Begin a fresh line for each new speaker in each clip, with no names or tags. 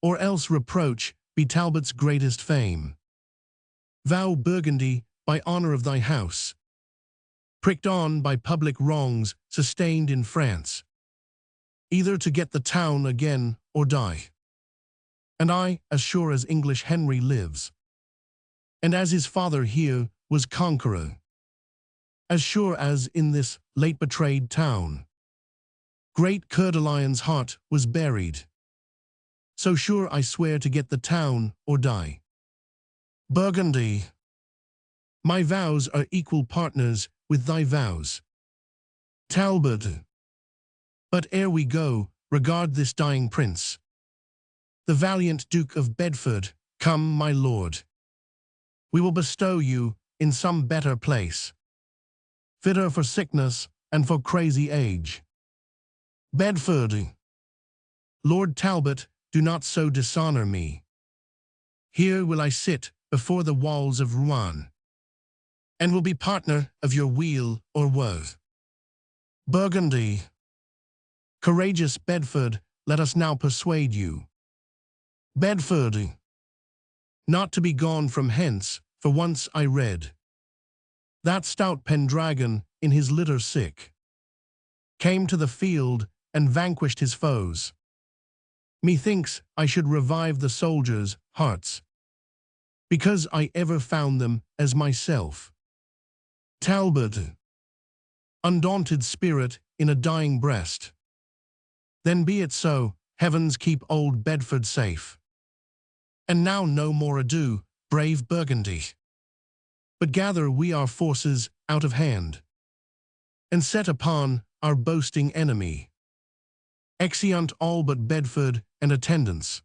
or else reproach be Talbot's greatest fame. Vow Burgundy by honour of thy house, pricked on by public wrongs sustained in France, either to get the town again or die. And I, as sure as English Henry lives, and as his father here was conqueror, as sure as in this late betrayed town great Coeur de Lion's heart was buried, so sure I swear to get the town or die. Burgundy, my vows are equal partners with thy vows. Talbot, but ere we go, regard this dying prince, the valiant Duke of Bedford. Come, my lord, we will bestow you in some better place, fitter for sickness and for crazy age. Bedford, Lord Talbot, do not so dishonour me. Here will I sit before the walls of Rouen, and will be partner of your weal or woe. Burgundy, courageous Bedford, let us now persuade you. Bedford, not to be gone from hence, for once I read that stout Pendragon in his litter sick came to the field and vanquished his foes. Methinks I should revive the soldiers' hearts, because I ever found them as myself. Talbot, undaunted spirit in a dying breast. Then be it so, heavens keep old Bedford safe. And now no more ado, brave Burgundy, but gather we our forces out of hand, and set upon our boasting enemy. Exeunt all but Bedford and attendants.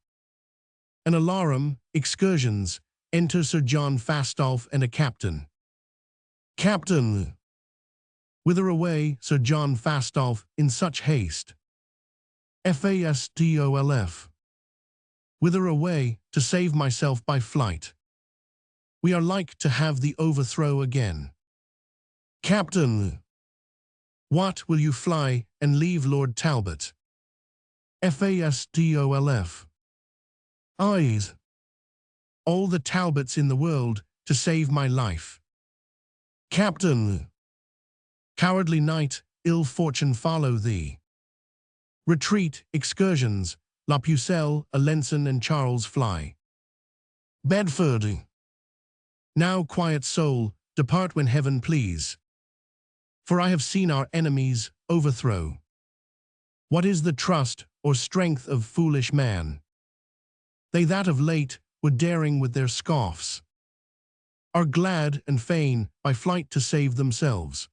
An alarum, excursions, enter Sir John Fastolf and a captain. Captain, whither away, Sir John Fastolf, in such haste? Fastolf, whither away, to save myself by flight. We are like to have the overthrow again. Captain, what, will you fly and leave Lord Talbot? Fastolf, eyes, all the Talbots in the world to save my life. Captain, cowardly knight, ill fortune follow thee. Retreat, excursions, La Pucelle, Alençon and Charles fly. Bedford, now quiet soul, depart when heaven please, for I have seen our enemies overthrow. What is the trust or strength of foolish man? They that of late were daring with their scoffs are glad and fain by flight to save themselves.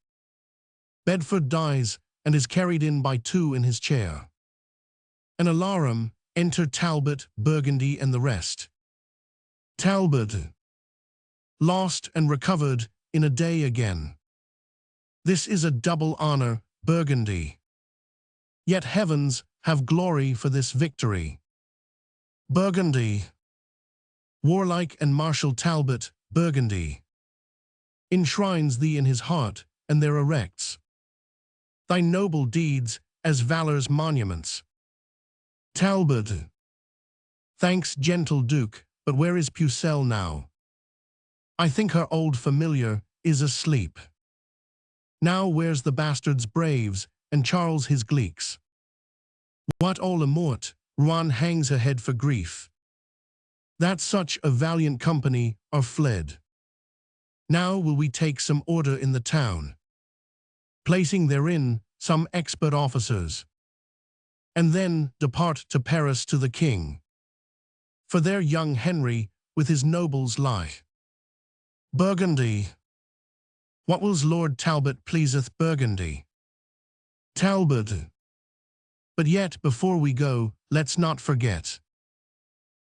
Bedford dies and is carried in by two in his chair. An alarum, enter Talbot, Burgundy and the rest. Talbot, lost and recovered in a day again. This is a double honour, Burgundy. Yet heavens have glory for this victory. Burgundy, warlike and martial Talbot, Burgundy, enshrines thee in his heart, and there erects thy noble deeds as valor's monuments. Talbot, thanks, gentle Duke, but where is Pucelle now? I think her old familiar is asleep. Now where's the bastards braves, and Charles his gleeks? What all amort, Rouen hangs her head for grief, that such a valiant company are fled. Now will we take some order in the town, placing therein some expert officers, and then depart to Paris to the king, for there young Henry with his nobles lie. Burgundy, what wills Lord Talbot pleaseth Burgundy? Talbot, but yet before we go, let's not forget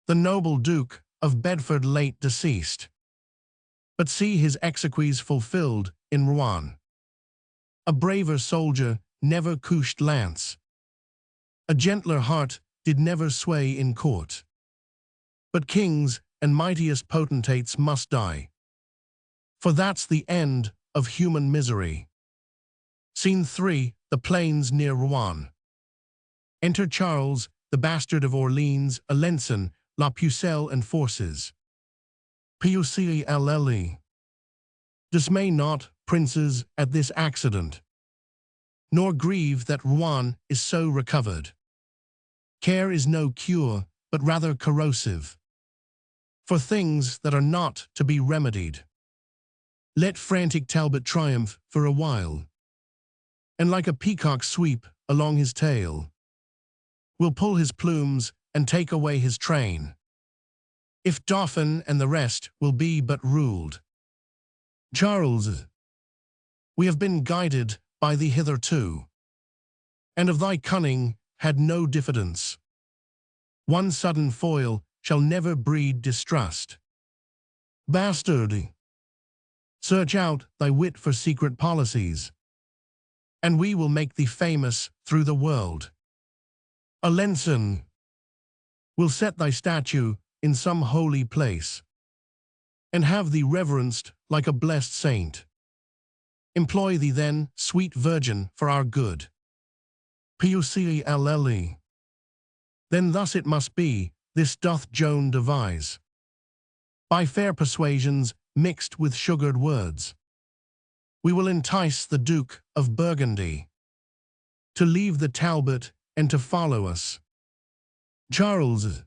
the noble Duke of Bedford late deceased, but see his exequies fulfilled in Rouen. A braver soldier never couched lance, a gentler heart did never sway in court. But kings and mightiest potentates must die, for that's the end of human misery. Scene 3, the plains near Rouen. Enter Charles the bastard of Orleans, Alençon, La Pucelle and forces. Pucelle. Dismay not, princes, at this accident, nor grieve that Rouen is so recovered. Care is no cure, but rather corrosive, for things that are not to be remedied. Let frantic Talbot triumph for a while, and like a peacock sweep along his tail, will pull his plumes and take away his train, if Dauphin and the rest will be but ruled. Charles, we have been guided by thee hitherto, and of thy cunning had no diffidence. One sudden foil shall never breed distrust. Bastard, search out thy wit for secret policies, and we will make thee famous through the world. Alençon, will set thy statue in some holy place, and have thee reverenced like a blessed saint. Employ thee then, sweet virgin, for our good. Pucelle. Then thus it must be, this doth Joan devise, by fair persuasions mixed with sugared words. We will entice the Duke of Burgundy to leave the Talbot and to follow us. Charles,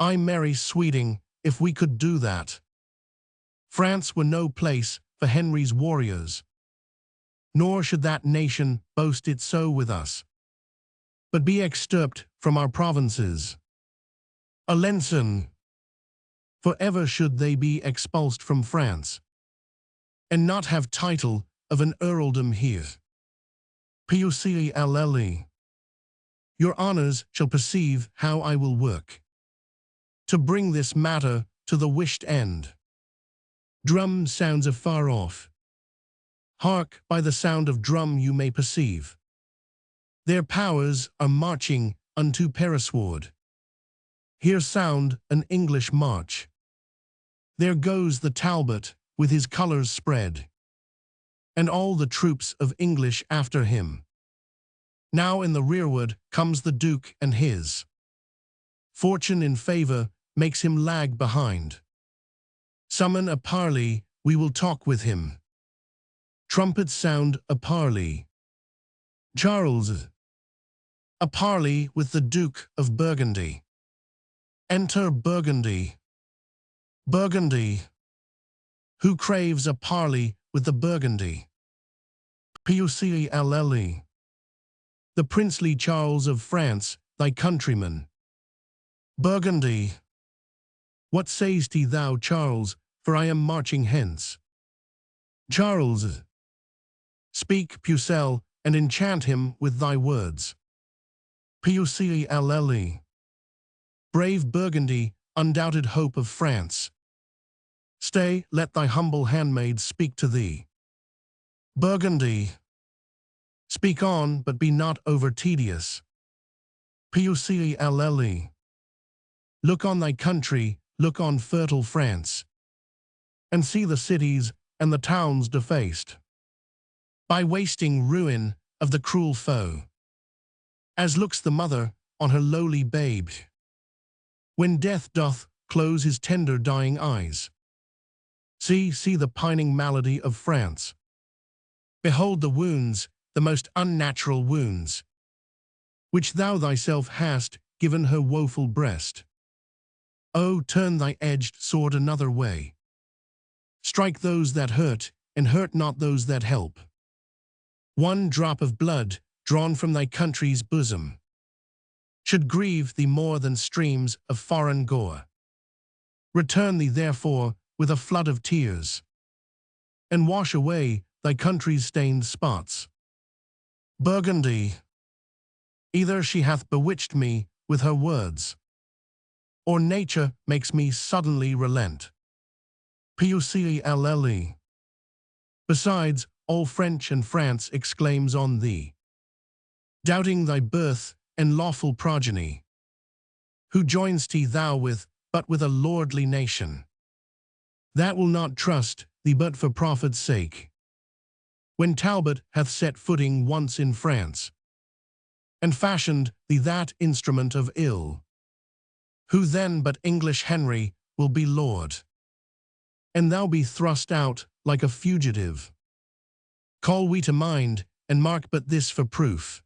I marry Sweeting, if we could do that. France were no place for Henry's warriors, nor should that nation boast it so with us, but be extirped from our provinces. Alençon, for ever should they be expulsed from France, and not have title of an earldom here. Pucelle. Your honours shall perceive how I will work to bring this matter to the wished end. Drum sounds afar off. Hark, by the sound of drum you may perceive their powers are marching unto Perrisward. Hear sound an English march. There goes the Talbot with his colours spread, and all the troops of English after him. Now in the rearward comes the Duke and his. Fortune in favour makes him lag behind. Summon a parley, we will talk with him. Trumpets sound a parley. Charles, a parley with the Duke of Burgundy. Enter Burgundy. Burgundy, who craves a parley with the Burgundy? Pucelle. The princely Charles of France, thy countryman. Burgundy, what say'st thou, Charles, for I am marching hence? Charles, speak, Pucelle, and enchant him with thy words. Pucelle. Brave Burgundy, undoubted hope of France. Stay, let thy humble handmaid speak to thee. Burgundy, speak on, but be not over tedious. Pucelle. Look on thy country, look on fertile France, and see the cities and the towns defaced by wasting ruin of the cruel foe, as looks the mother on her lowly babe, when death doth close his tender dying eyes. See the pining malady of France. Behold the wounds, the most unnatural wounds, which thou thyself hast given her woeful breast. Oh, turn thy edged sword another way. Strike those that hurt, and hurt not those that help. One drop of blood, drawn from thy country's bosom, should grieve thee more than streams of foreign gore. Return thee therefore with a flood of tears, and wash away thy country's stained spots. Burgundy, either she hath bewitched me with her words, or nature makes me suddenly relent. Pucelle. Besides, all French and France exclaims on thee, doubting thy birth and lawful progeny. Who join'st thou with, but with a lordly nation, that will not trust thee but for profit's sake? When Talbot hath set footing once in France, and fashioned thee that instrument of ill. Who then but English Henry will be lord? And thou be thrust out like a fugitive. Call we to mind, and mark but this for proof.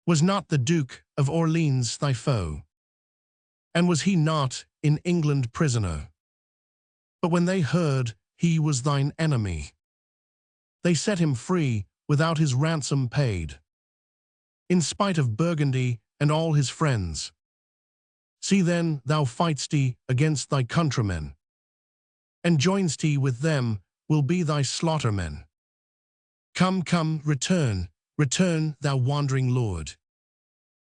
Was not the Duke of Orleans thy foe? And was he not in England prisoner? But when they heard he was thine enemy, they set him free without his ransom paid, in spite of Burgundy and all his friends. See then thou fight'st against thy countrymen, and join'st with them will be thy slaughtermen. Come, come, return, return, thou wandering lord.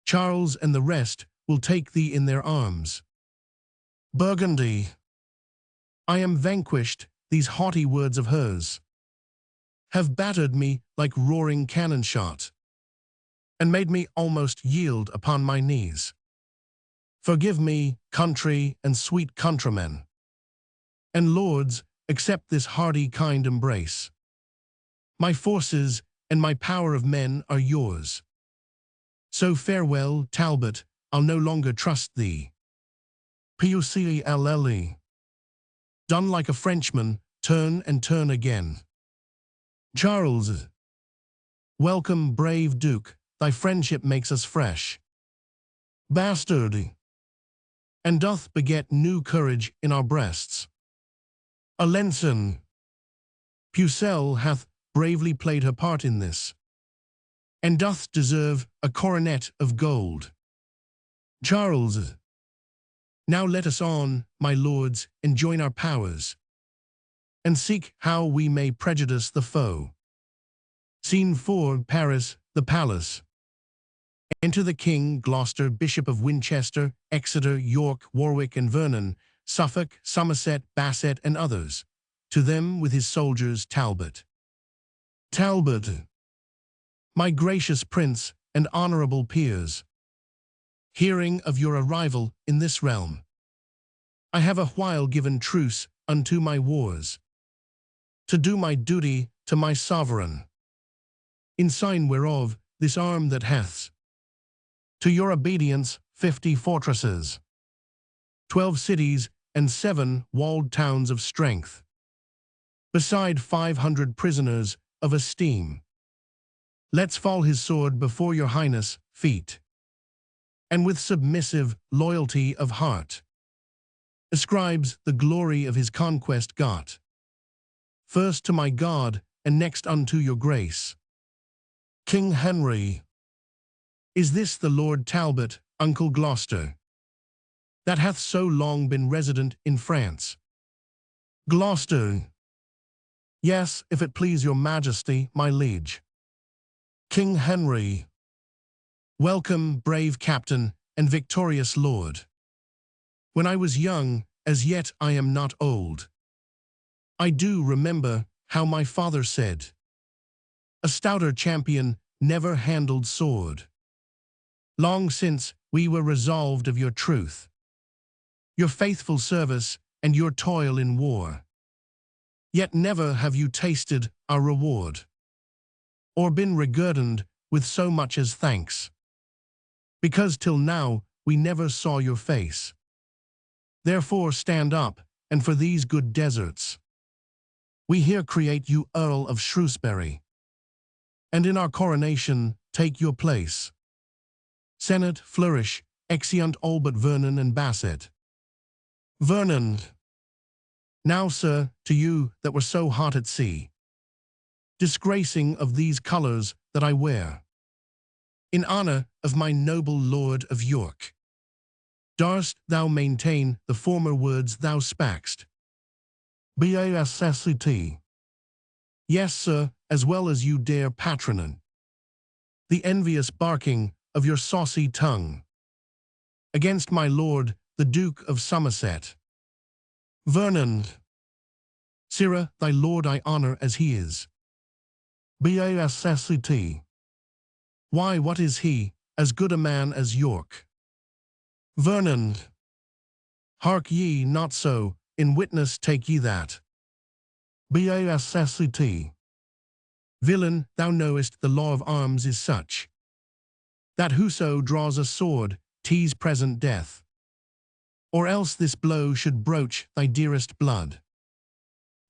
Charles and the rest will take thee in their arms. Burgundy, I am vanquished, these haughty words of hers have battered me like roaring cannon shot, and made me almost yield upon my knees. Forgive me, country and sweet countrymen, and lords, accept this hearty kind embrace. My forces and my power of men are yours. So farewell, Talbot, I'll no longer trust thee. Pucelle. Done like a Frenchman, turn and turn again. Charles. Welcome, brave Duke, thy friendship makes us fresh. Bastard. And doth beget new courage in our breasts. Alençon. Pucelle hath bravely played her part in this, and doth deserve a coronet of gold. Charles. Now let us on, my lords, and join our powers, and seek how we may prejudice the foe. Scene 4, Paris, the palace. Enter the King, Gloucester, Bishop of Winchester, Exeter, York, Warwick, and Vernon, Suffolk, Somerset, Basset, and others. To them with his soldiers Talbot. Talbot. My gracious prince and honorable peers, hearing of your arrival in this realm, I have a while given truce unto my wars, to do my duty to my sovereign, in sign whereof this arm that hath to your obedience 50 fortresses, 12 cities, and 7 walled towns of strength, beside 500 prisoners of esteem. Let's fall his sword before your highness' feet, and with submissive loyalty of heart, ascribes the glory of his conquest got, first to my God, and next unto your grace. King Henry. Is this the Lord Talbot, Uncle Gloucester, that hath so long been resident in France? Gloucester. Yes, if it please your majesty, my liege. King Henry. Welcome, brave captain and victorious lord. When I was young, as yet I am not old, I do remember how my father said, a stouter champion never handled sword. Long since we were resolved of your truth, your faithful service, and your toil in war. Yet never have you tasted our reward, or been reguerdoned with so much as thanks, because till now we never saw your face. Therefore stand up, and for these good deserts, we here create you Earl of Shrewsbury, and in our coronation take your place. Senate, flourish, exeunt all but Vernon and Basset. Vernon. Now, sir, to you that were so hot at sea, disgracing of these colours that I wear, in honour of my noble lord of York, darst thou maintain the former words thou spak'st? Basset. Yes, sir, as well as you dare patronin the envious barking of your saucy tongue against my lord, the Duke of Somerset. Vernon. Sirrah, thy lord I honour as he is. Basset. Why, what is he, as good a man as York? Vernon. Hark ye not so, in witness take ye that. Basset. Villain, thou knowest the law of arms is such, that whoso draws a sword tease present death, or else this blow should broach thy dearest blood.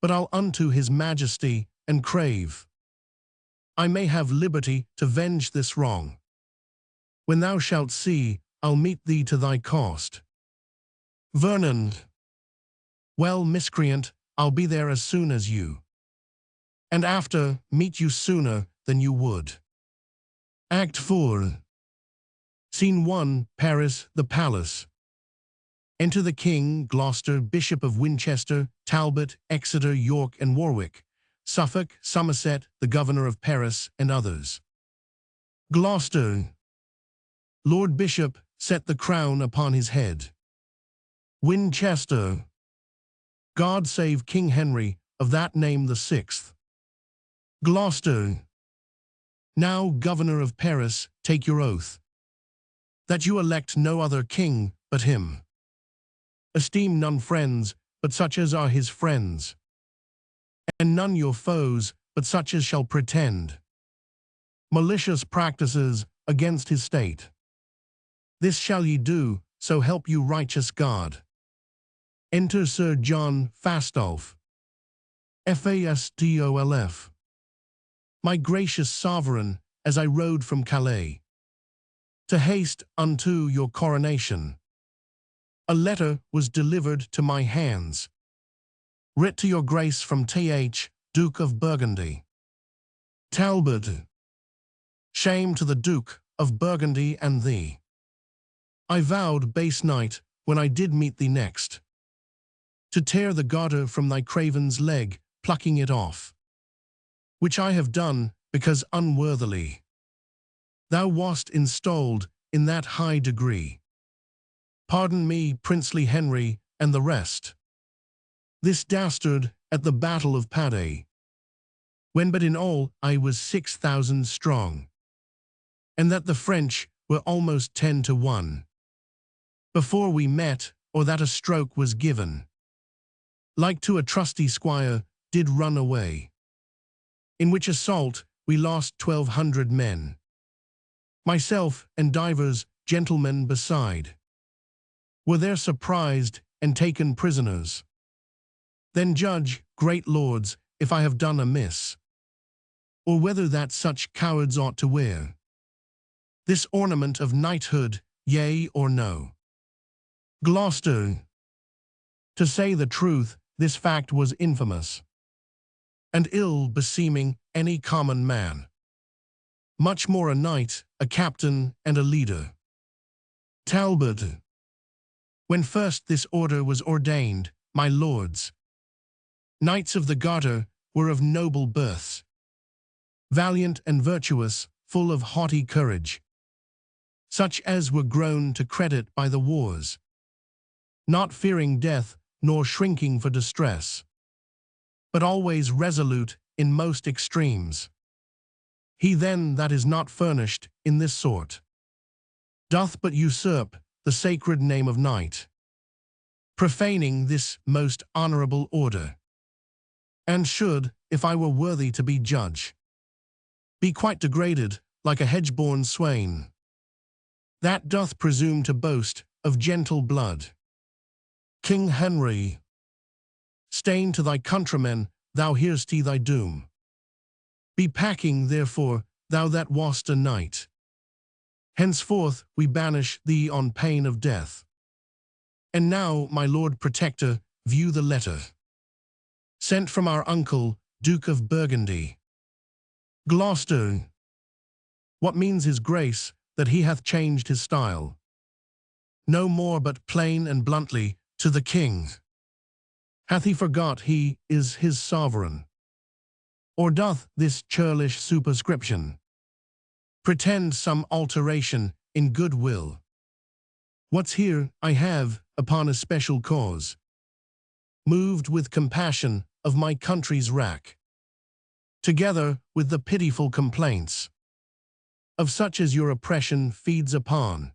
But I'll unto his majesty and crave I may have liberty to venge this wrong. When thou shalt see, I'll meet thee to thy cost. Vernon. Well, miscreant, I'll be there as soon as you. And after, meet you sooner than you would. Act 4. Scene 1, Paris, the palace. Enter the King, Gloucester, Bishop of Winchester, Talbot, Exeter, York, and Warwick, Suffolk, Somerset, the Governor of Paris, and others. Gloucester. Lord Bishop, set the crown upon his head. Winchester. God save King Henry, of that name the 6th. Gloucester. Now, Governor of Paris, take your oath, that you elect no other king but him. Esteem none friends, but such as are his friends, and none your foes, but such as shall pretend malicious practices against his state. This shall ye do, so help you righteous God. Enter Sir John Fastolf, Fastolf. My gracious sovereign, as I rode from Calais, to haste unto your coronation, a letter was delivered to my hands, writ to your grace from Th. Duke of Burgundy. Talbot. Shame to the Duke of Burgundy and thee. I vowed, base knight, when I did meet thee next, to tear the garter from thy craven's leg, plucking it off, which I have done, because unworthily thou wast installed in that high degree. Pardon me, princely Henry, and the rest. This dastard at the battle of Padday, when but in all I was 6,000 strong, and that the French were almost 10 to 1, before we met, or that a stroke was given, like to a trusty squire, did run away, in which assault we lost 1,200 men, myself and divers gentlemen beside, were there surprised and taken prisoners. Then judge, great lords, if I have done amiss, or whether that such cowards ought to wear this ornament of knighthood, yea or no. Gloucester. To say the truth, this fact was infamous, and ill beseeming any common man, much more a knight, a captain, and a leader. Talbot. When first this order was ordained, my lords, knights of the Garter, were of noble births, valiant and virtuous, full of haughty courage, such as were grown to credit by the wars, not fearing death, nor shrinking for distress, but always resolute in most extremes. He then that is not furnished in this sort doth but usurp the sacred name of knight, profaning this most honorable order, and should, if I were worthy to be judge, be quite degraded like a hedge-born swain, that doth presume to boast of gentle blood. King Henry. Stain to thy countrymen, thou hear'st thy doom. Be packing, therefore, thou that wast a knight. Henceforth we banish thee on pain of death. And now, my Lord Protector, view the letter, sent from our uncle, Duke of Burgundy. Gloucester. What means his grace, that he hath changed his style? No more but plain and bluntly, to the king. Hath he forgot he is his sovereign? Or doth this churlish superscription pretend some alteration in good will? What's here I have, upon a special cause, moved with compassion of my country's wrack, together with the pitiful complaints of such as your oppression feeds upon,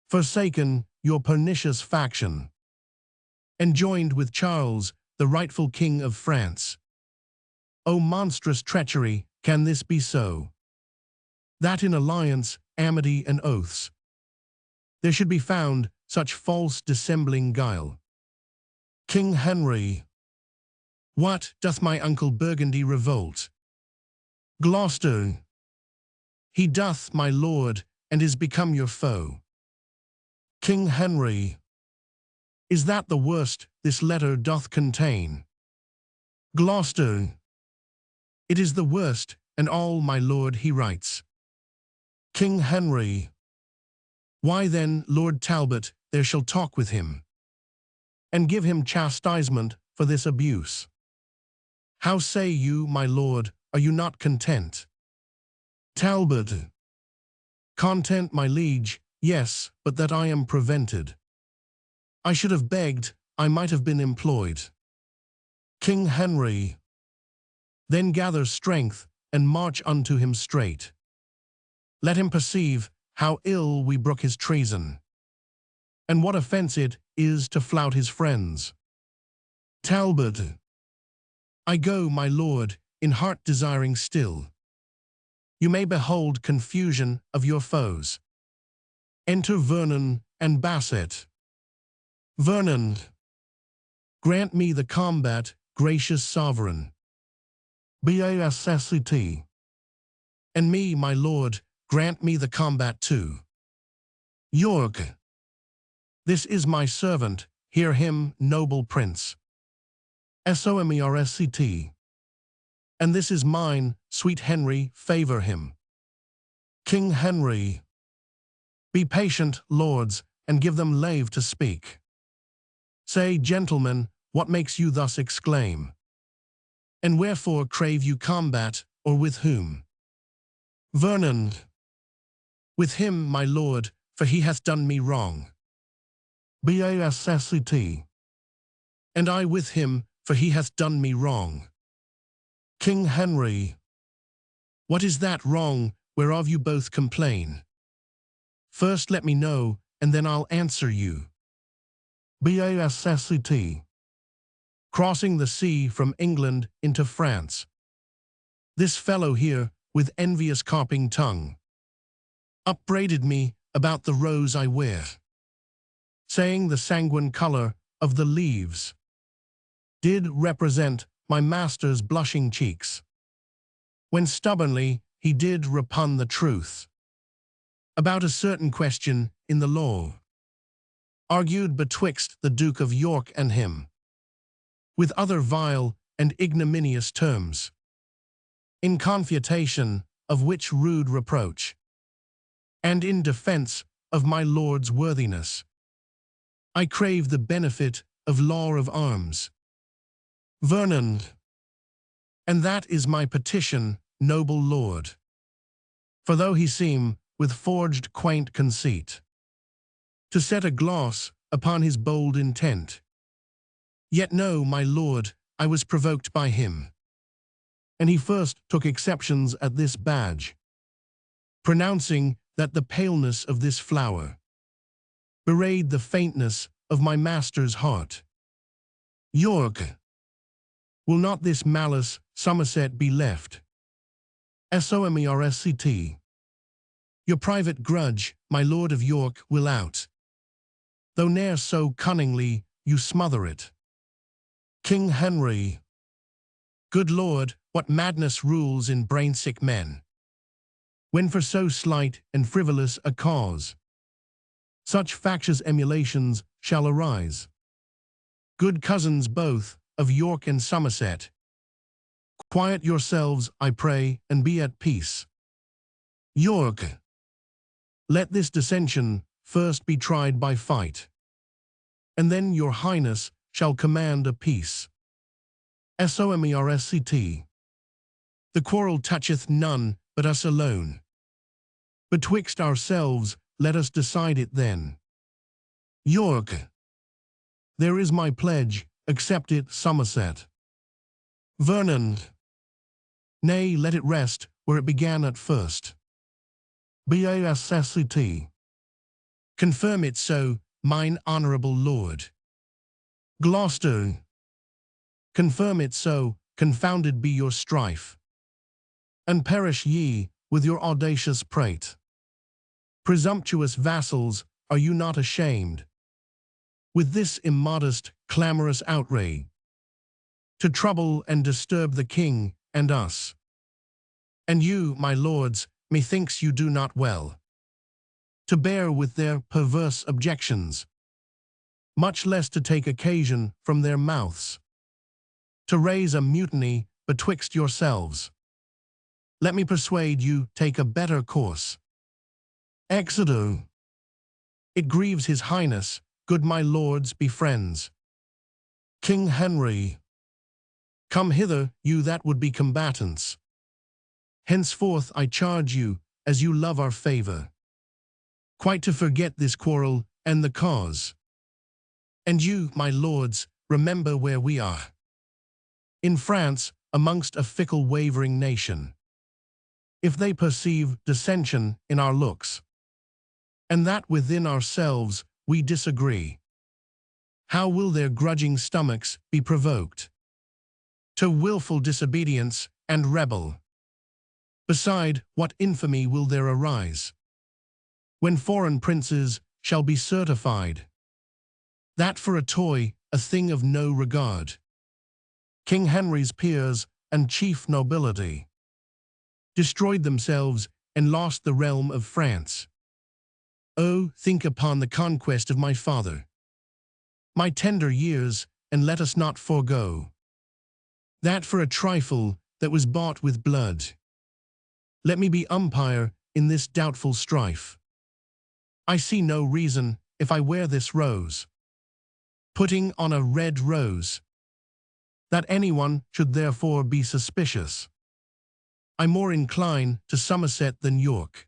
forsaken your pernicious faction, and joined with Charles, the rightful King of France. O monstrous treachery, can this be so? that in alliance, amity, and oaths, there should be found such false dissembling guile. King Henry. What doth my uncle Burgundy revolt? Gloucester. He doth, my lord, and is become your foe. King Henry. Is that the worst this letter doth contain? Gloucester. It is the worst, and all, my lord, he writes. King Henry. Why then, Lord Talbot, there shall talk with him, and give him chastisement for this abuse. How say you, my lord, are you not content? Talbot. Content, my liege, yes, but that I am prevented. I should have begged, I might have been employed. King Henry. Then gather strength, and march unto him straight. Let him perceive how ill we brook his treason, and what offence it is to flout his friends. Talbot. I go, my lord, in heart desiring still. You may behold confusion of your foes. Enter Vernon and Basset. Vernon. Grant me the combat, gracious sovereign. Bassett. And me, my lord, grant me the combat too. York. This is my servant, hear him, noble prince. Somerset. And this is mine, sweet Henry, favor him. King Henry. Be patient, lords, and give them leave to speak. Say, gentlemen, what makes you thus exclaim? And wherefore crave you combat, or with whom? Vernon. With him, my lord, for he hath done me wrong. Bassett. And I with him, for he hath done me wrong. King Henry. What is that wrong, whereof you both complain? First let me know, and then I'll answer you. Bassett. Crossing the sea from England into France. This fellow here, with envious carping tongue, upbraided me about the rose I wear, saying the sanguine colour of the leaves did represent my master's blushing cheeks, when stubbornly he did repugn the truth about a certain question in the law, argued betwixt the Duke of York and him, with other vile and ignominious terms, in confutation of which rude reproach, and in defence of my lord's worthiness, I crave the benefit of law of arms. Vernon. And that is my petition, noble lord. For though he seem, with forged quaint conceit, to set a gloss upon his bold intent, yet know, my lord, I was provoked by him, and he first took exceptions at this badge, pronouncing that the paleness of this flower bewrayed the faintness of my master's heart. York. Will not this malice, Somerset, be left? Somerset. Your private grudge, my lord of York, will out, though ne'er so cunningly you smother it. King Henry. Good lord, what madness rules in brain-sick men, when for so slight and frivolous a cause such factious emulations shall arise. Good cousins both, of York and Somerset, quiet yourselves, I pray, and be at peace. York. Let this dissension first be tried by fight, and then your highness shall command a peace. Somerset. The quarrel toucheth none but us alone. Betwixt ourselves let us decide it then. York. There is my pledge, accept it, Somerset. Vernon. Nay, let it rest where it began at first. Bassett. Confirm it so, mine honourable lord. Gloucester. Confirm it so, confounded be your strife, and perish ye, with your audacious prate. Presumptuous vassals, are you not ashamed, with this immodest, clamorous outrage, to trouble and disturb the king and us? And you, my lords, methinks you do not well to bear with their perverse objections, much less to take occasion from their mouths to raise a mutiny betwixt yourselves. Let me persuade you, take a better course. Exeter. It grieves his highness, good my lords, be friends. King Henry. Come hither, you that would be combatants. Henceforth I charge you, as you love our favour, quite to forget this quarrel and the cause. And you, my lords, remember where we are. In France, amongst a fickle wavering nation. If they perceive dissension in our looks, and that within ourselves we disagree, how will their grudging stomachs be provoked to wilful disobedience and rebel? Beside, what infamy will there arise, when foreign princes shall be certified that for a toy, a thing of no regard, King Henry's peers and chief nobility destroyed themselves and lost the realm of France? Oh, think upon the conquest of my father, my tender years, and let us not forego that for a trifle that was bought with blood. Let me be umpire in this doubtful strife. I see no reason, if I wear this rose, putting on a red rose, that anyone should therefore be suspicious. I more incline to Somerset than York.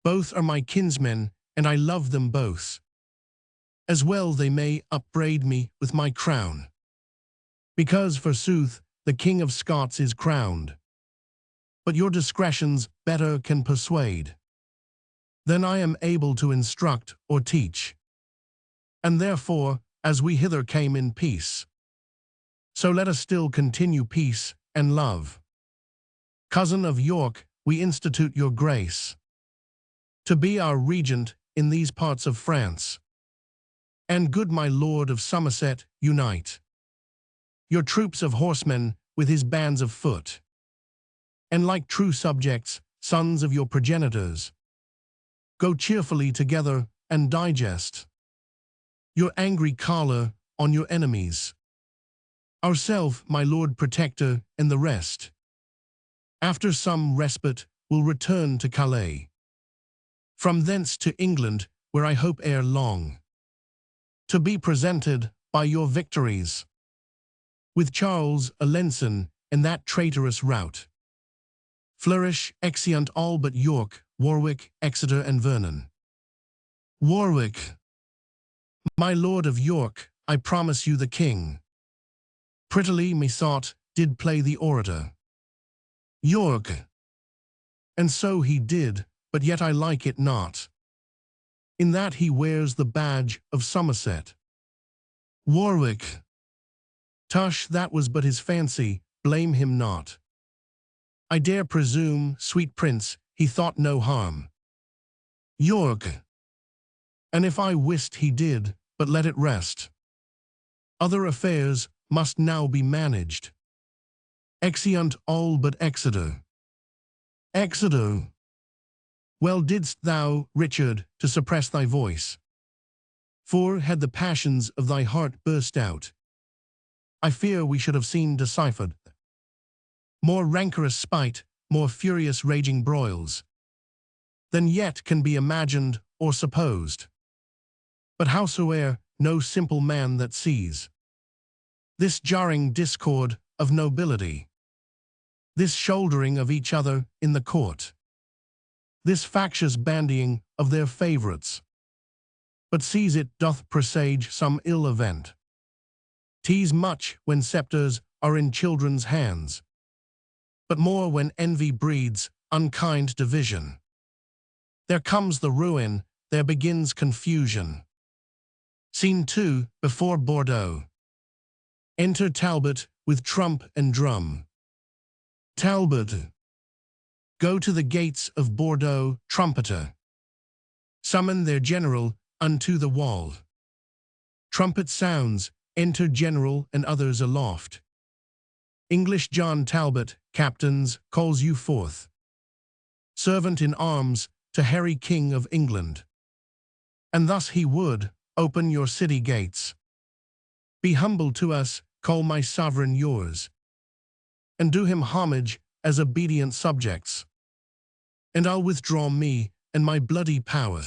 Both are my kinsmen, and I love them both. As well they may upbraid me with my crown, because, forsooth, the King of Scots is crowned. But your discretions better can persuade than I am able to instruct or teach. And therefore, as we hither came in peace, so let us still continue peace and love. Cousin of York, we institute your grace to be our regent in these parts of France. And good my lord of Somerset, unite your troops of horsemen with his bands of foot, and like true subjects, sons of your progenitors, go cheerfully together and digest your angry choler on your enemies. Ourself, my lord protector, and the rest, after some respite, will return to Calais. From thence to England, where I hope ere long to be presented by your victories, with Charles Alençon and that traitorous rout. Flourish, exeunt all but York, Warwick, Exeter, and Vernon. Warwick. My lord of York, I promise you the king prettily, methought, did play the orator. York. And so he did, but yet I like it not, in that he wears the badge of Somerset. Warwick. Tush, that was but his fancy, blame him not. I dare presume, sweet prince, he thought no harm. York. And if I wist he did, but let it rest. Other affairs must now be managed. Exeunt all but Exeter. Exeter. Well didst thou, Richard, to suppress thy voice. For, had the passions of thy heart burst out, I fear we should have seen deciphered more rancorous spite, more furious raging broils, than yet can be imagined or supposed. But howsoe'er, no simple man that sees this jarring discord of nobility, this shouldering of each other in the court, this factious bandying of their favourites, but sees it doth presage some ill event. 'Tis much when sceptres are in children's hands, but more when envy breeds unkind division. There comes the ruin, there begins confusion. Scene 2, before Bordeaux. Enter Talbot with trump and drum. Talbot. Go to the gates of Bordeaux, trumpeter. Summon their general unto the wall. Trumpet sounds, enter general and others aloft. English John Talbot, captains, calls you forth. Servant in arms to Harry King of England. And thus he would open your city gates. Be humble to us, call my sovereign yours. And do him homage as obedient subjects. And I'll withdraw me and my bloody power.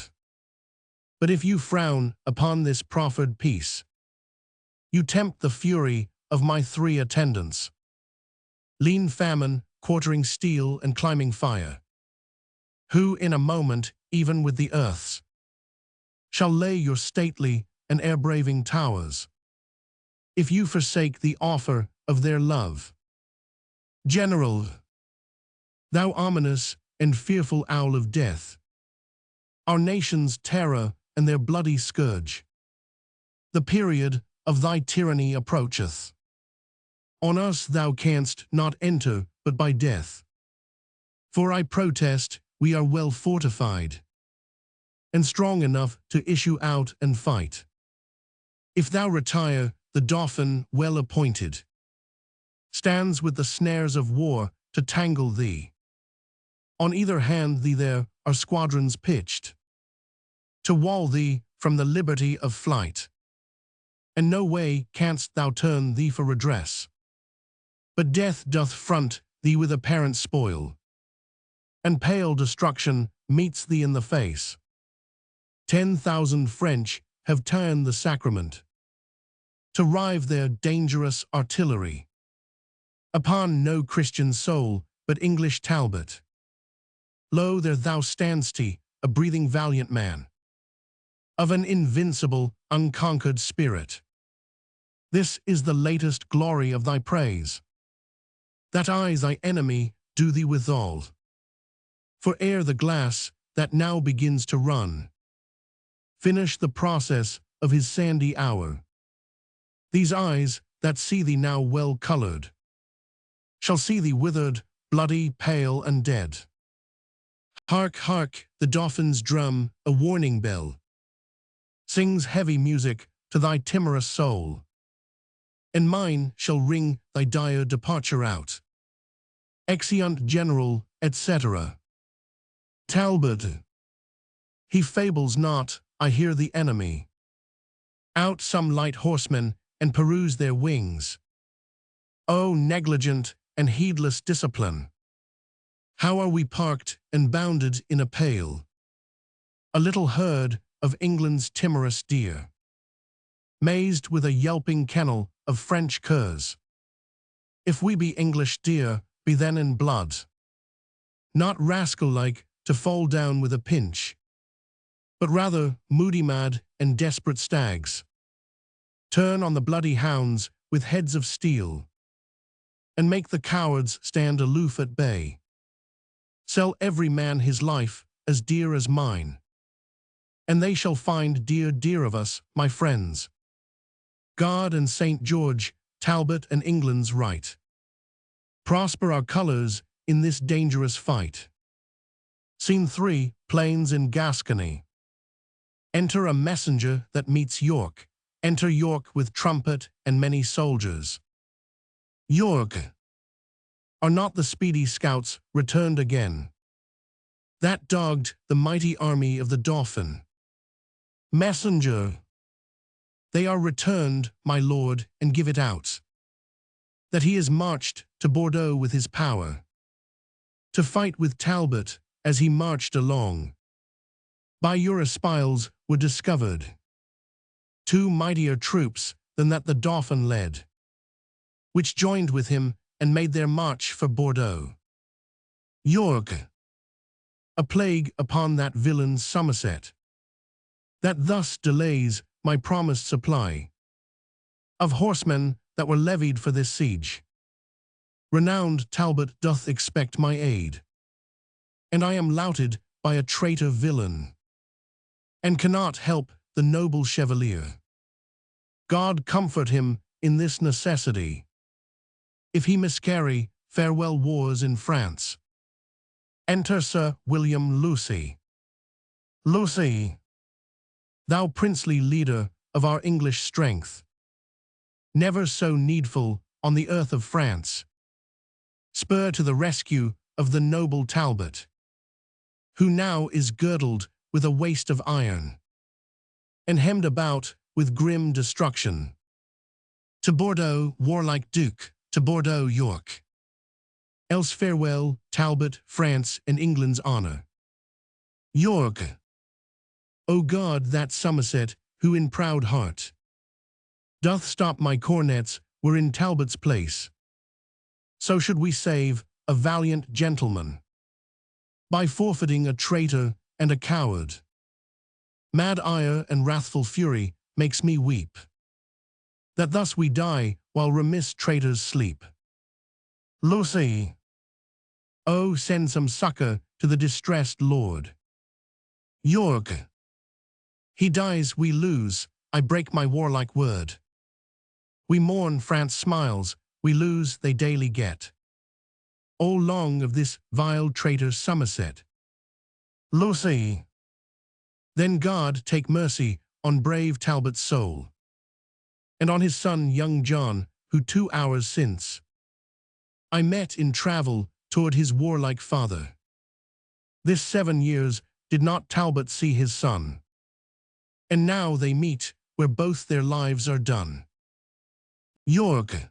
But if you frown upon this proffered peace, you tempt the fury of my 3 attendants. Lean famine, quartering steel and climbing fire, who in a moment, even with the earths, shall lay your stately and air-braving towers, if you forsake the offer of their love. General, thou ominous and fearful owl of death, our nation's terror and their bloody scourge, the period of thy tyranny approacheth. On us thou canst not enter but by death. For I protest, we are well fortified, and strong enough to issue out and fight. If thou retire, the Dauphin, well appointed, stands with the snares of war to tangle thee. On either hand thee there are squadrons pitched, to wall thee from the liberty of flight. And no way canst thou turn thee for redress, but death doth front thee with apparent spoil, and pale destruction meets thee in the face. 10,000 French have turned the sacrament, to rive their dangerous artillery upon no Christian soul but English Talbot. Lo, there thou stand'st, a breathing valiant man, of an invincible, unconquered spirit. This is the latest glory of thy praise, that I thy enemy do thee withal. For ere the glass that now begins to run finish the process of his sandy hour, these eyes that see thee now well colored shall see thee withered, bloody, pale, and dead. Hark, hark, the Dauphin's drum, a warning bell, sings heavy music to thy timorous soul, and mine shall ring thy dire departure out. Exeunt General, etc. Talbot. He fables not, I hear the enemy. Out some light horsemen, and peruse their wings. O negligent and heedless discipline! How are we parked and bounded in a pale, a little herd of England's timorous deer, mazed with a yelping kennel of French curs. If we be English deer, be then in blood, not rascal-like to fall down with a pinch, but rather moody-mad and desperate stags. Turn on the bloody hounds with heads of steel, and make the cowards stand aloof at bay. Sell every man his life as dear as mine, and they shall find dear of us, my friends. God and St. George, Talbot and England's right. Prosper our colours in this dangerous fight. Scene 3, Plains in Gascony. Enter a messenger that meets York. Enter York with trumpet and many soldiers. York. Are not the speedy scouts returned again, that dogged the mighty army of the Dauphin? Messenger. They are returned, my lord, and give it out, that he is marched to Bordeaux with his power, to fight with Talbot as he marched along. By your espials were discovered 2 mightier troops than that the Dauphin led, which joined with him and made their march for Bordeaux. York. A plague upon that villain Somerset, that thus delays my promised supply of horsemen that were levied for this siege. Renowned Talbot doth expect my aid, and I am louted by a traitor villain, and cannot help the noble chevalier. God comfort him in this necessity. If he miscarry, farewell wars in France. Enter Sir William Lucy. Lucy, thou princely leader of our English strength, never so needful on the earth of France, spur to the rescue of the noble Talbot, who now is girdled with a waist of iron, and hemmed about with grim destruction. To Bordeaux, warlike Duke, to Bordeaux, York. Else farewell, Talbot, France, and England's honour. York, O God, that Somerset, who in proud heart doth stop my cornets, were in Talbot's place. So should we save a valiant gentleman by forfeiting a traitor and a coward. Mad ire and wrathful fury makes me weep, that thus we die while remiss traitors sleep. Lucy, oh, send some succour to the distressed lord. York, he dies, we lose, I break my warlike word. We mourn, France smiles, we lose, they daily get. All long of this vile traitor Somerset. Lucy, then God take mercy on brave Talbot's soul, and on his son young John, who 2 hours since I met in travel toward his warlike father. This 7 years did not Talbot see his son, and now they meet where both their lives are done. York,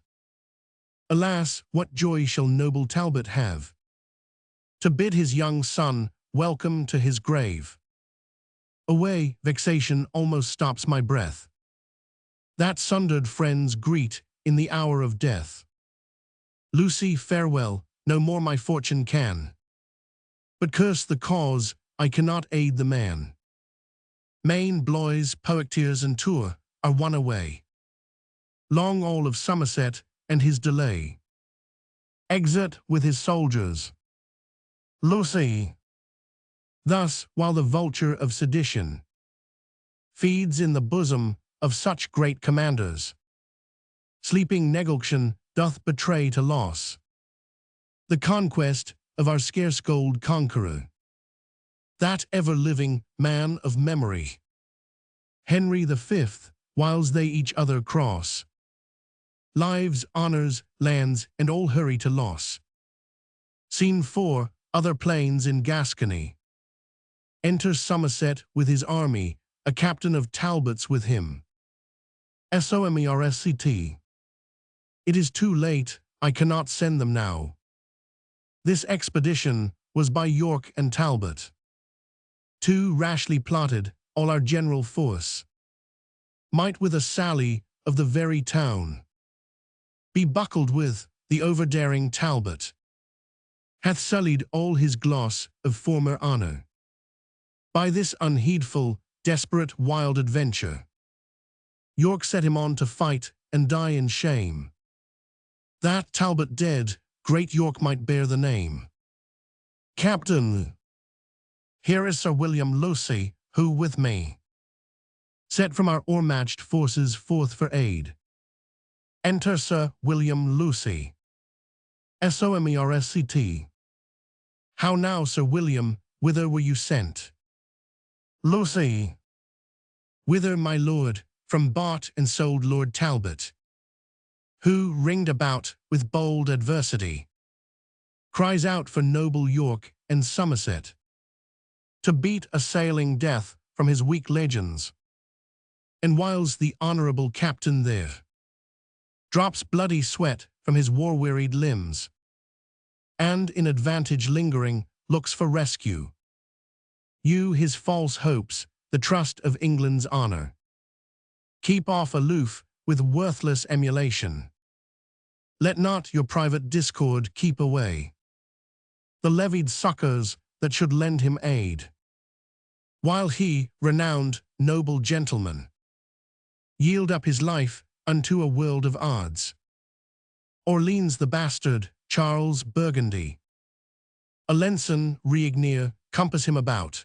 alas, what joy shall noble Talbot have to bid his young son welcome to his grave. Away, vexation almost stops my breath, that sundered friends greet in the hour of death. Lucy, farewell, no more my fortune can, but curse the cause, I cannot aid the man. Maine, Blois, Poitiers, and Tours are won away. Long all of Somerset and his delay. Exit with his soldiers. Lucy, thus, while the vulture of sedition feeds in the bosom of such great commanders, sleeping negligence doth betray to loss the conquest of our scarce gold conqueror, that ever-living man of memory, Henry V, whiles they each other cross, lives, honours, lands, and all hurry to loss. Scene 4, other plains in Gascony. Enter Somerset with his army, a captain of Talbots with him. Somerset. It is too late, I cannot send them now. This expedition was by York and Talbot. Too rashly plotted, all our general force might with a sally of the very town be buckled with. The overdaring Talbot hath sullied all his gloss of former honour by this unheedful, desperate, wild adventure. York set him on to fight and die in shame. That Talbot dead, great York might bear the name. Captain, here is Sir William Lucy, who with me set from our o'ermatched forces forth for aid. Enter Sir William Lucy. Somerset. How now, Sir William, whither were you sent? Lucy. Whither, my lord, from bought and sold Lord Talbot, who, ringed about with bold adversity, cries out for noble York and Somerset, to beat assailing death from his weak legions. And whiles the honourable captain there drops bloody sweat from his war-wearied limbs, and in advantage lingering looks for rescue, you his false hopes, the trust of England's honour, keep off aloof with worthless emulation. Let not your private discord keep away the levied succours that should lend him aid, while he, renowned, noble gentleman, yield up his life unto a world of odds. Orleans the bastard, Charles Burgundy, Alençon, Regnier, compass him about,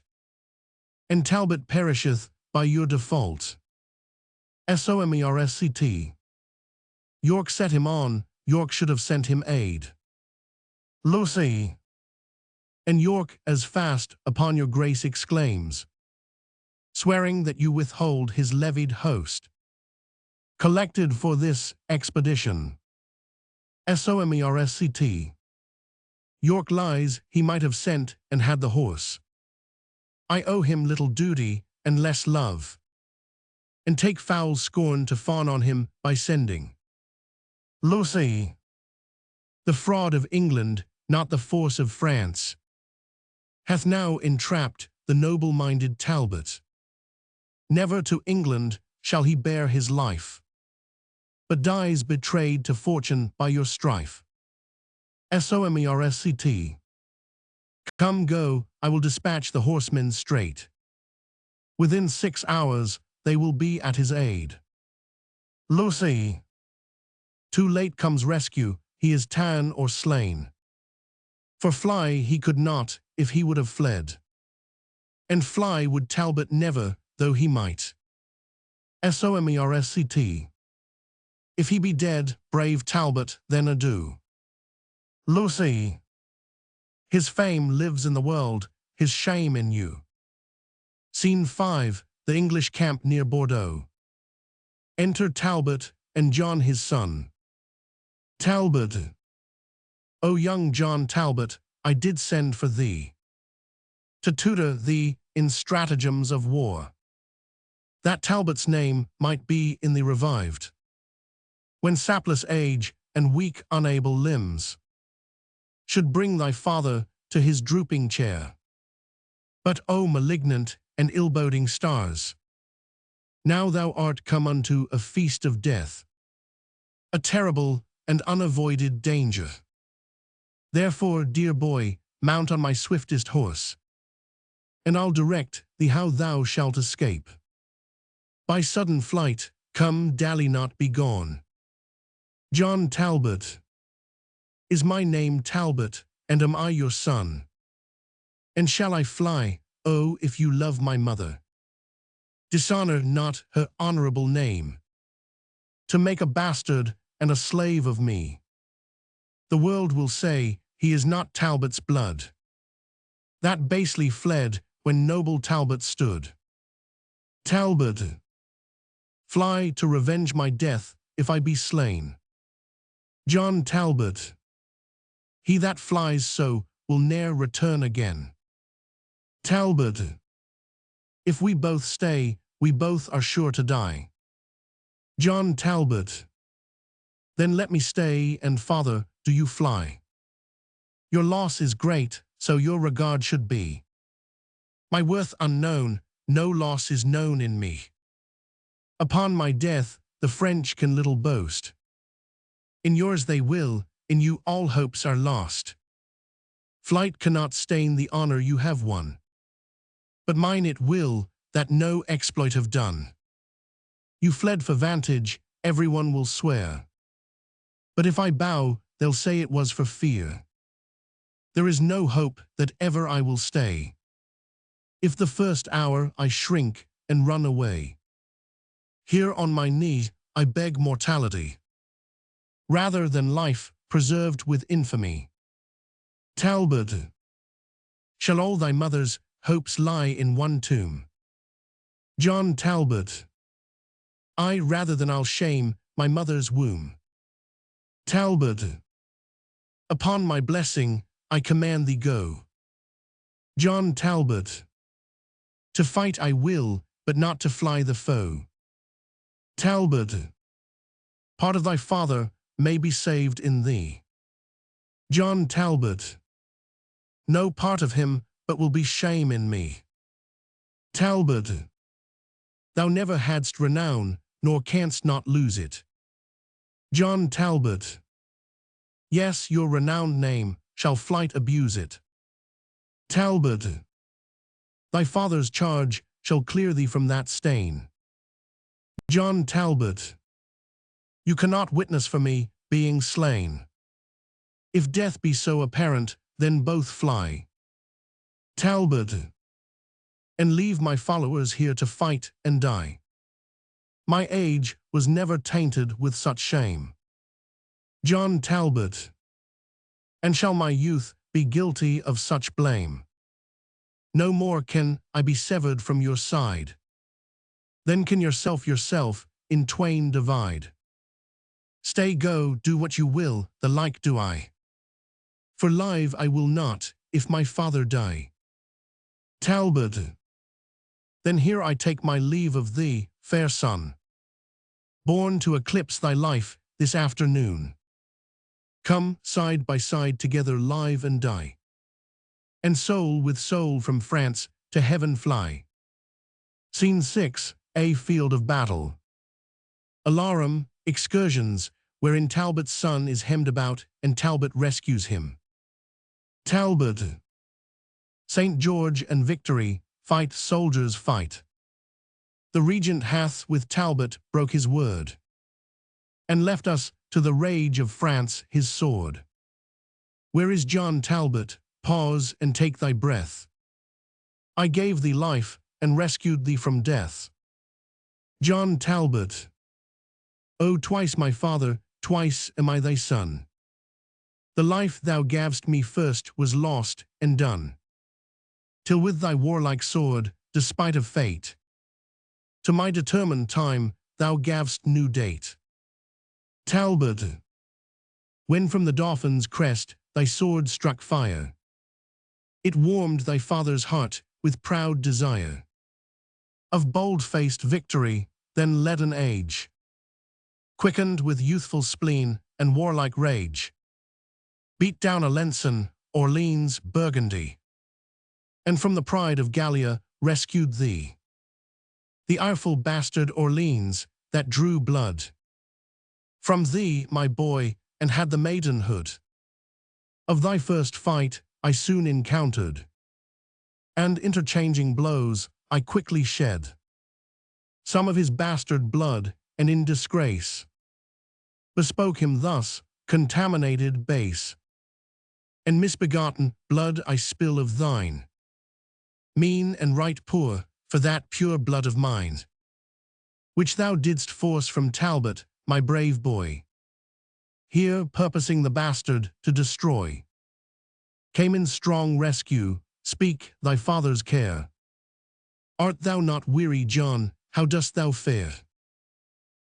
and Talbot perisheth by your default. Somerset. York set him on, York should have sent him aid. Lucy. And York as fast upon your grace exclaims, swearing that you withhold his levied host, collected for this expedition. Somerst. York lies, he might have sent and had the horse. I owe him little duty and less love, and take foul scorn to fawn on him by sending. Lucy. The fraud of England, not the force of France, hath now entrapped the noble-minded Talbot. Never to England shall he bear his life, but dies betrayed to fortune by your strife. Somerst. Come, go, I will dispatch the horsemen straight. Within 6 hours they will be at his aid. Lucy. Too late comes rescue, he is ta'en or slain. For fly he could not, if he would have fled. And fly would Talbot never, though he might. Somerst. If he be dead, brave Talbot, then adieu. Lucy. His fame lives in the world, his shame in you. Scene 5, the English camp near Bordeaux. Enter Talbot and John his son. Talbot. O young John Talbot, I did send for thee, to tutor thee in stratagems of war, that Talbot's name might be in thee revived, when sapless age and weak unable limbs should bring thy father to his drooping chair. But O malignant and ill-boding stars, now thou art come unto a feast of death, a terrible and unavoided danger. Therefore, dear boy, mount on my swiftest horse, and I'll direct thee how thou shalt escape. By sudden flight, come, dally not, be gone. John Talbot. Is my name Talbot, and am I your son? And shall I fly, oh, if you love my mother? Dishonor not her honorable name, to make a bastard and a slave of me. The world will say, he is not Talbot's blood, that basely fled when noble Talbot stood. Talbot. Fly to revenge my death, if I be slain. John Talbot. He that flies so will ne'er return again. Talbot. If we both stay, we both are sure to die. John Talbot. Then let me stay, and father, do you fly. Your loss is great, so your regard should be. My worth unknown, no loss is known in me. Upon my death, the French can little boast. In yours they will, in you all hopes are lost. Flight cannot stain the honor you have won, but mine it will, that no exploit have done. You fled for vantage, everyone will swear, but if I bow, they'll say it was for fear. There is no hope that ever I will stay, if the first hour I shrink and run away. Here on my knee I beg mortality, rather than life preserved with infamy. Talbot. Shall all thy mother's hopes lie in one tomb? John Talbot. I rather than I'll shame my mother's womb. Talbot. Upon my blessing I command thee go. John Talbot. To fight I will, but not to fly the foe. Talbot. Part of thy father may be saved in thee. John Talbot. No part of him but will be shame in me. Talbot. Thou never hadst renown, nor canst not lose it. John Talbot. Yes, your renowned name, shall flight abuse it. Talbot. Thy father's charge shall clear thee from that stain. John Talbot. You cannot witness for me, being slain. If death be so apparent, then both fly. Talbot. And leave my followers here to fight and die. My age was never tainted with such shame. John Talbot. And shall my youth be guilty of such blame. No more can I be severed from your side. Then can yourself in twain divide. Stay, go, do what you will, the like do I. For live I will not, if my father die. Talbot. Then here I take my leave of thee, fair son, born to eclipse thy life this afternoon. Come, side by side together live and die, and soul with soul from France to heaven fly. Scene 6, a field of battle. Alarum, excursions, wherein Talbot's son is hemmed about and Talbot rescues him. Talbot. St. George and victory, fight soldiers fight. The regent hath with Talbot broke his word, and left us to the rage of France his sword. Where is John Talbot? Pause and take thy breath. I gave thee life and rescued thee from death. John Talbot. O twice my father, twice am I thy son. The life thou gav'st me first was lost and done, till with thy warlike sword, despite of fate, to my determined time thou gav'st new date. Talbot. When from the Dauphin's crest thy sword struck fire, it warmed thy father's heart with proud desire of bold-faced victory, then leaden age, quickened with youthful spleen and warlike rage, beat down Alençon, Orleans, Burgundy, and from the pride of Gallia rescued thee, the ireful bastard Orleans that drew blood from thee, my boy, and had the maidenhood of thy first fight I soon encountered, and interchanging blows I quickly shed some of his bastard blood, and in disgrace bespoke him thus, contaminated base, and misbegotten blood I spill of thine, mean and right poor, for that pure blood of mine, which thou didst force from Talbot, my brave boy, here purposing the bastard to destroy, came in strong rescue, speak thy father's care. Art thou not weary, John, how dost thou fare?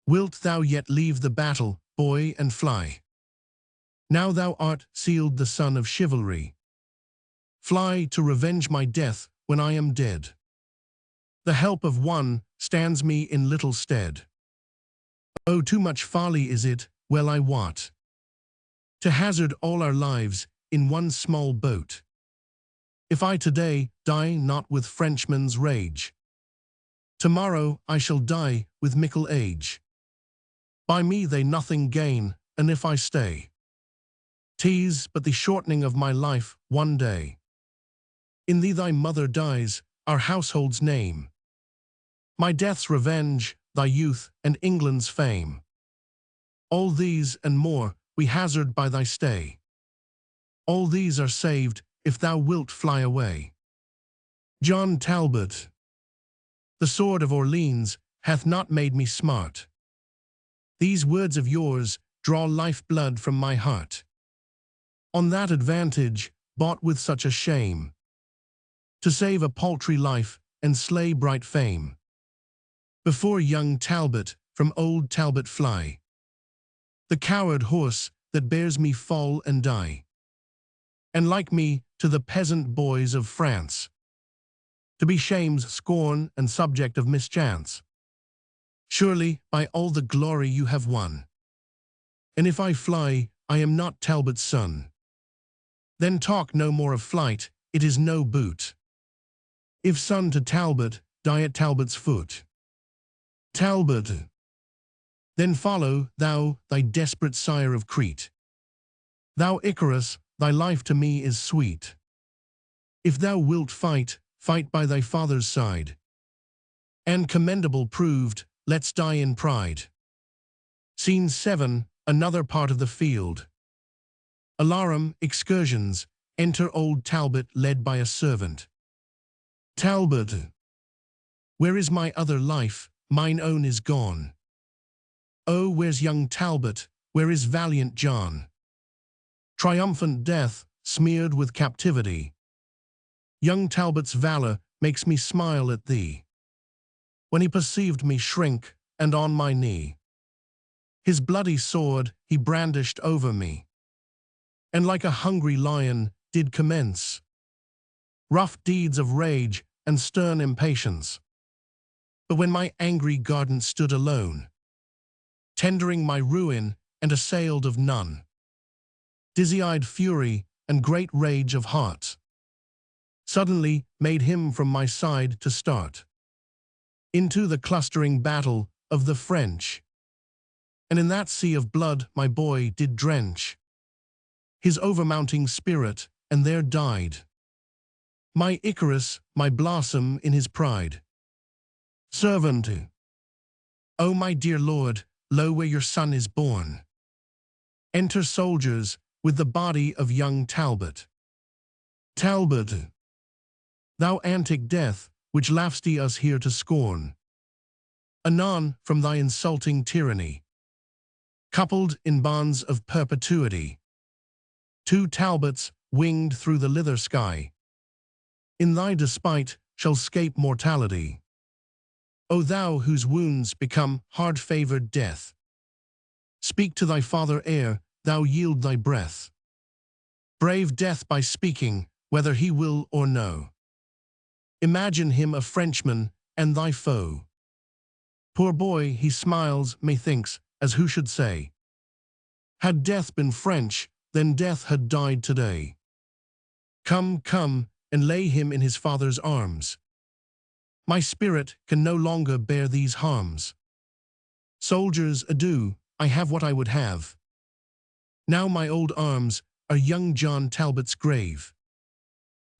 Wilt thou yet leave the battle, boy, and fly? Now thou art sealed the son of chivalry. Fly to revenge my death when I am dead. The help of one stands me in little stead. Oh, too much folly is it, well I wot, to hazard all our lives in one small boat. If I today die not with Frenchman's rage, tomorrow I shall die with mickle age. By me they nothing gain, and if I stay, 'tis but the shortening of my life one day. In thee thy mother dies, our household's name, my death's revenge, thy youth, and England's fame. All these and more we hazard by thy stay. All these are saved if thou wilt fly away. John Talbot. The sword of Orleans hath not made me smart. These words of yours draw life-blood from my heart. On that advantage, bought with such a shame, to save a paltry life and slay bright fame. Before young Talbot from old Talbot fly, the coward horse that bears me fall and die, and like me to the peasant boys of France, to be shame's scorn and subject of mischance. Surely, by all the glory you have won, and if I fly, I am not Talbot's son. Then talk no more of flight, it is no boot. If son to Talbot, die at Talbot's foot. Talbot. Then follow, thou, thy desperate sire of Crete. Thou Icarus, thy life to me is sweet. If thou wilt fight, fight by thy father's side. And commendable proved, let's die in pride. Scene 7, another part of the field. Alarum, excursions, enter old Talbot led by a servant. Talbot. Where is my other life? Mine own is gone. Oh, where's young Talbot? Where is valiant John? Triumphant death, smeared with captivity. Young Talbot's valor makes me smile at thee. When he perceived me shrink, and on my knee, his bloody sword he brandished over me, and like a hungry lion did commence rough deeds of rage and stern impatience. But when my angry garden stood alone, tendering my ruin and assailed of none, dizzy-eyed fury and great rage of heart suddenly made him from my side to start into the clustering battle of the French, and in that sea of blood my boy did drench his overmounting spirit, and there died my Icarus, my blossom in his pride. Servant, O my dear lord, lo where your son is born. Enter soldiers with the body of young Talbot. Talbot, thou antic death, which laugh'st us here to scorn, anon from thy insulting tyranny, coupled in bonds of perpetuity, two Talbots winged through the lither sky, in thy despite shall scape mortality. O thou whose wounds become hard-favored death, speak to thy father ere thou yield thy breath. Brave death by speaking, whether he will or no. Imagine him a Frenchman and thy foe. Poor boy, he smiles, methinks, as who should say, had death been French, then death had died today. Come, come, and lay him in his father's arms. My spirit can no longer bear these harms. Soldiers, adieu, I have what I would have. Now my old arms are young John Talbot's grave.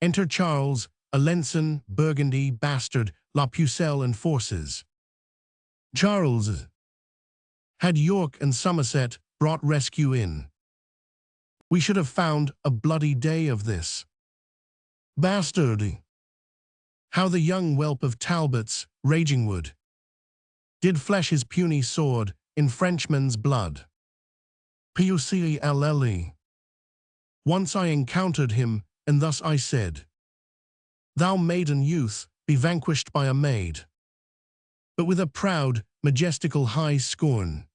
Enter Charles, Alençon, Burgundy, bastard, La Pucelle and forces. Charles had York and Somerset brought rescue in. We should have found a bloody day of this. Bastard, how the young whelp of Talbot's raging wood did flesh his puny sword in Frenchmen's blood. Pucelle. Once I encountered him, and thus I said, thou maiden youth, be vanquished by a maid, but with a proud, majestical high scorn.